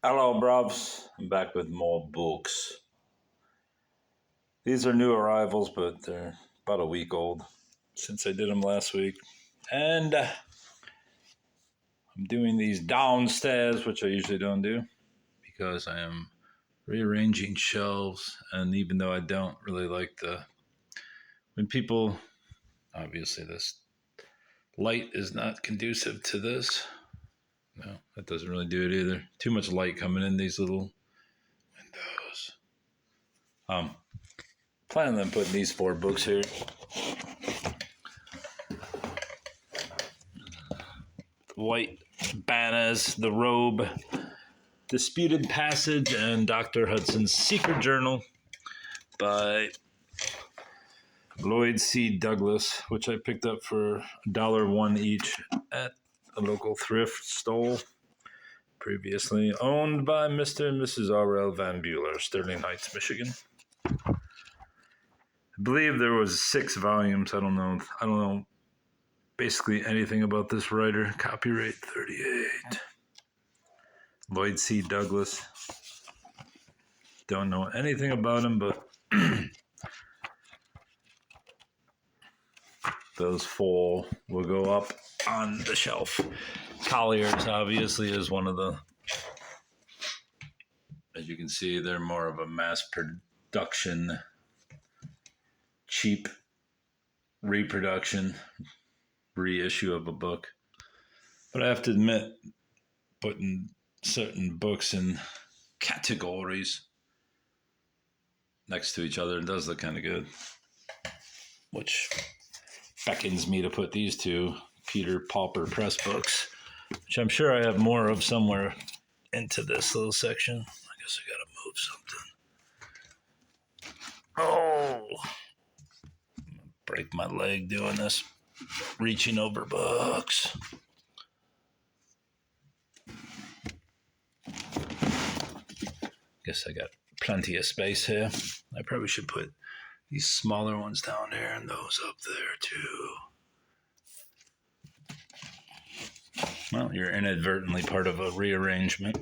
Hello, bruvs. I'm back with more books. These are new arrivals, but they're about a week old since I did them last week. And I'm doing these downstairs, which I usually don't do because I am rearranging shelves. And even though I don't really like when people, obviously, this light is not conducive to this. No, that doesn't really do it either. Too much light coming in these little windows. Planning on putting these 4 books here. White Banners, The Robe, Disputed Passage, and Dr. Hudson's Secret Journal by Lloyd C. Douglas, which I picked up for $1 each at a local thrift store. Previously owned by Mr. and Mrs. R.L. Van Bueller, Sterling Heights, Michigan. I believe there was 6 volumes. I don't know basically anything about this writer. Copyright 38. Lloyd C. Douglas. Don't know anything about him, but those 4 will go up on the shelf. Collier's obviously is one of the, as you can see, they're more of a mass production, cheap reproduction, reissue of a book. But I have to admit, putting certain books in categories next to each other does look kind of good, which beckons me to put these 2 Peter Pauper Press books, which I'm sure I have more of somewhere, into this little section. I guess I gotta move something. Oh, break my leg doing this, reaching over books. Guess I got plenty of space here. I probably should put these smaller ones down there and those up there too. Well, you're inadvertently part of a rearrangement.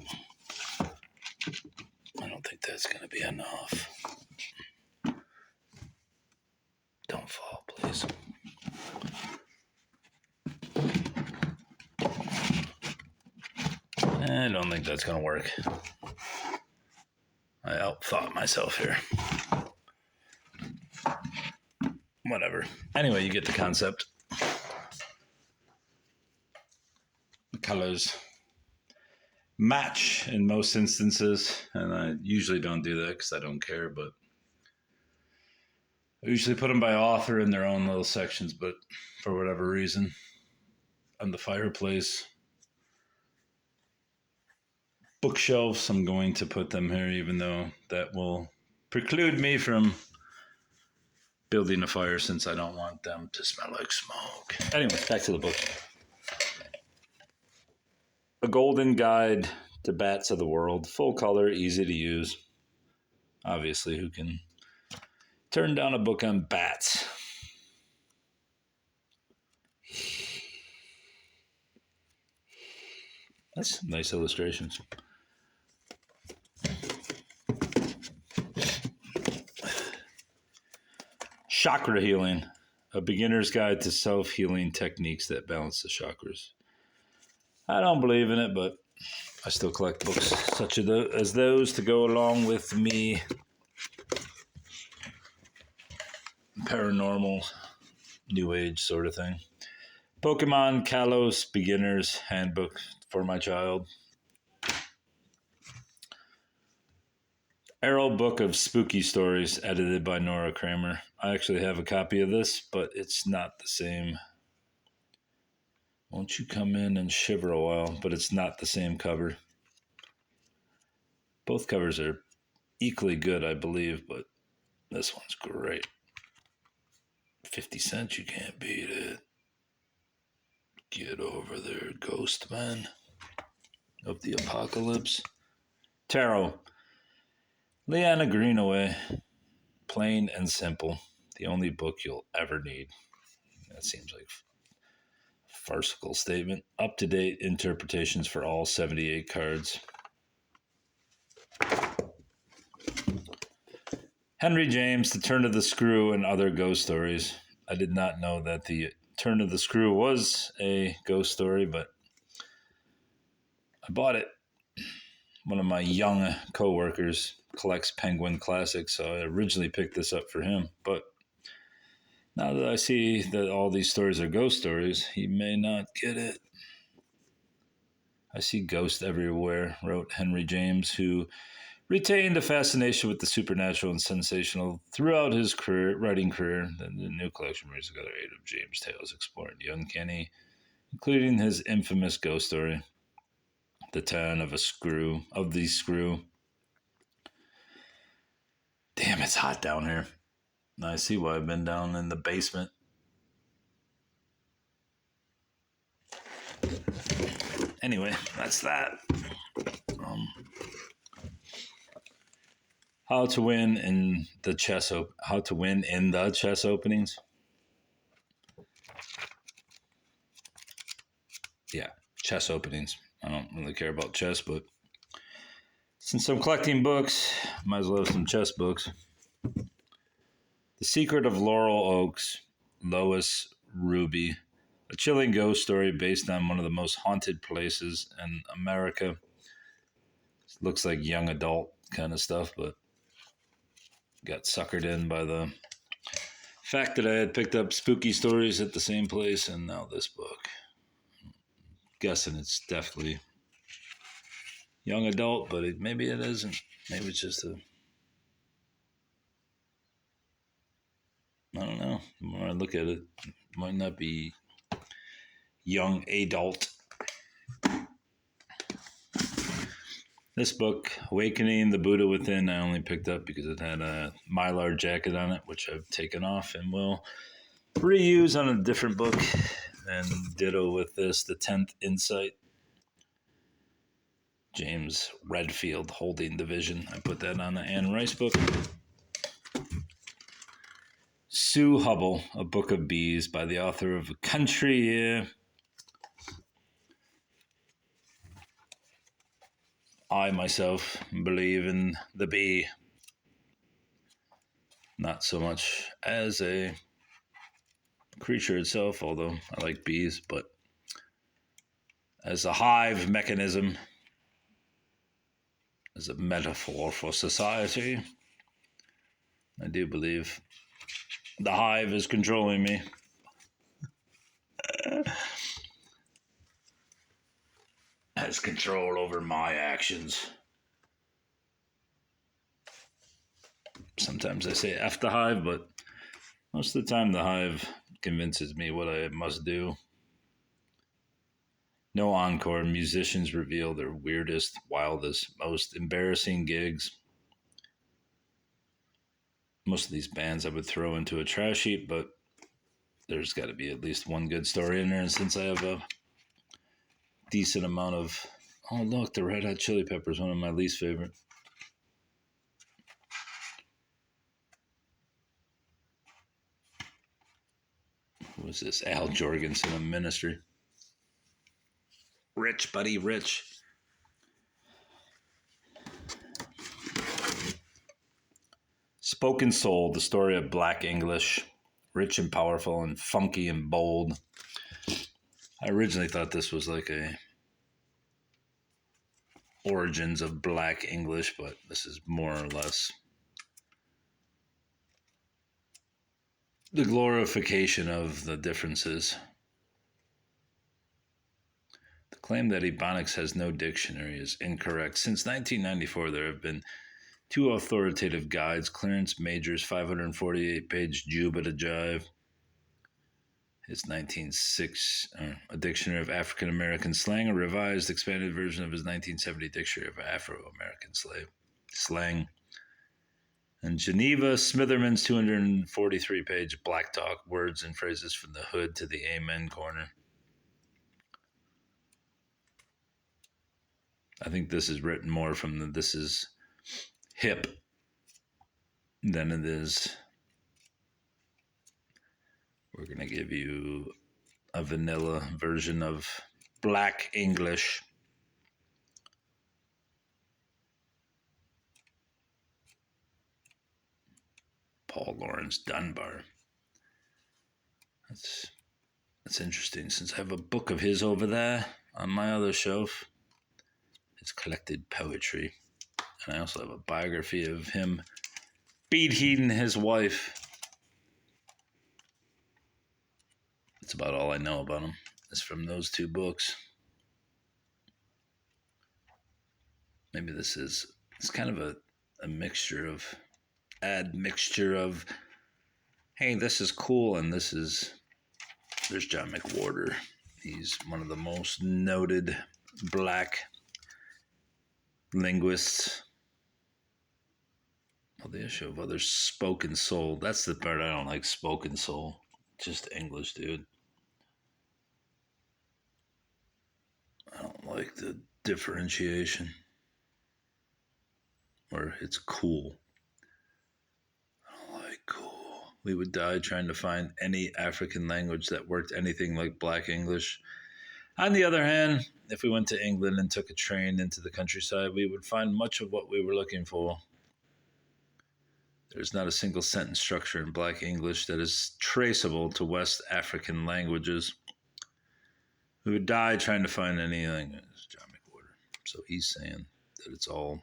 I don't think that's going to be enough. Don't fall, please. I don't think that's going to work. I outthought myself here. Whatever. Anyway, you get the concept. The colors match in most instances, and I usually don't do that because I don't care, but I usually put them by author in their own little sections, but for whatever reason, on the fireplace bookshelves, I'm going to put them here, even though that will preclude me from building a fire since I don't want them to smell like smoke. Anyway, back to the book. A Golden Guide to Bats of the World. Full color, easy to use. Obviously, who can turn down a book on bats? That's nice illustrations. Chakra Healing. A Beginner's Guide to Self-Healing Techniques that Balance the Chakras. I don't believe in it, but I still collect books such as those to go along with me. Paranormal, New Age sort of thing. Pokemon Kalos Beginner's Handbook for my child. Errol Book of Spooky Stories, edited by Nora Kramer. I actually have a copy of this, but it's not the same. Won't you come in and shiver a while? But it's not the same cover. Both covers are equally good, I believe, but this one's great. 50 cents, you can't beat it. Get over there, Ghost Man of the Apocalypse. Tarot. Leanna Greenaway. Plain and simple. The only book you'll ever need. That seems like a farcical statement. Up-to-date interpretations for all 78 cards. Henry James, The Turn of the Screw, and Other Ghost Stories. I did not know that The Turn of the Screw was a ghost story, but I bought it. One of my young coworkers collects Penguin Classics, so I originally picked this up for him. But now that I see that all these stories are ghost stories, he may not get it. I see ghosts everywhere, wrote Henry James, who retained a fascination with the supernatural and sensational throughout his writing career. The new collection brings together 8 of James' tales exploring the uncanny, including his infamous ghost story, The Turn of the Screw. Damn, it's hot down here. I see why I've been down in the basement. Anyway, that's that. How to win in the chess openings. Yeah, chess openings. I don't really care about chess, but since I'm collecting books, might as well have some chess books. The Secret of Laurel Oaks, Lois Ruby, a chilling ghost story based on one of the most haunted places in America. Looks like young adult kind of stuff, but got suckered in by the fact that I had picked up spooky stories at the same place, and now this book. Guessing it's definitely young adult, but maybe it isn't. Maybe it's just I don't know. The more I look at it, it might not be young adult. This book, Awakening the Buddha Within, I only picked up because it had a Mylar jacket on it, which I've taken off and will reuse on a different book. And ditto with this, The 10th Insight. James Redfield holding the vision. I put that on the Anne Rice book. Sue Hubble, A Book of Bees by the author of Country. I myself believe in the bee. Not so much as a creature itself, although I like bees, but as a hive mechanism, as a metaphor for society, I do believe the hive is controlling me. Has control over my actions. Sometimes I say F the hive, but most of the time the hive convinces me what I must do. No encore. Musicians reveal their weirdest, wildest, most embarrassing gigs. Most of these bands I would throw into a trash heap, but there's got to be at least one good story in there. And since I have a decent amount of... Oh, look, the Red Hot Chili Peppers, one of my least favorite. Who was this? Al Jorgensen of Ministry. Rich, buddy, rich. Spoken Soul, the story of Black English. Rich and powerful and funky and bold. I originally thought this was like a origins of Black English, but this is more or less the glorification of the differences. The claim that Ebonics has no dictionary is incorrect. Since 1994, there have been 2 authoritative guides, Clarence Major's 548-page Juba to Jive, his 1906 A Dictionary of African American Slang, a revised, expanded version of his 1970 Dictionary of Afro-American Slang, and Geneva Smitherman's 243-page Black Talk, Words and Phrases from the Hood to the Amen Corner. I think this is written more from this is hip than it is. We're going to give you a vanilla version of Black English. Paul Laurence Dunbar. That's interesting, since I have a book of his over there on my other shelf. His collected poetry. And I also have a biography of him beating his wife. That's about all I know about him. It's from those two books. Maybe it's kind of a mixture of, hey, this is cool, and there's John McWhorter. He's one of the most noted black linguists. Well, the issue of other spoken soul. That's the part I don't like, spoken soul. Just English, dude. I don't like the differentiation. Or it's cool. I don't like cool. We would die trying to find any African language that worked anything like Black English. On the other hand, if we went to England and took a train into the countryside, we would find much of what we were looking for. There's not a single sentence structure in Black English that is traceable to West African languages. We would die trying to find any language. John McWhorter. So he's saying that it's all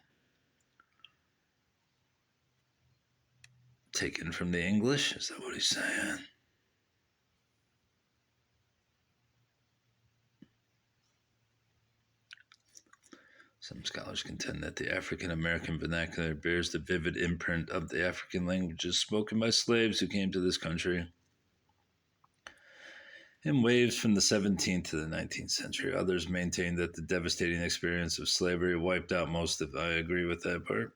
taken from the English? Is that what he's saying? Some scholars contend that the African American vernacular bears the vivid imprint of the African languages spoken by slaves who came to this country in waves from the 17th to the 19th century. Others maintain that the devastating experience of slavery wiped out most of. I agree with that part.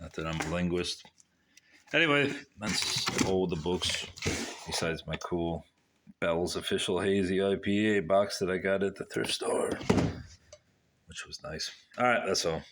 Not that I'm a linguist. Anyway, that's all the books, besides my cool Bell's Official Hazy IPA box that I got at the thrift store, which was nice. All right, that's all.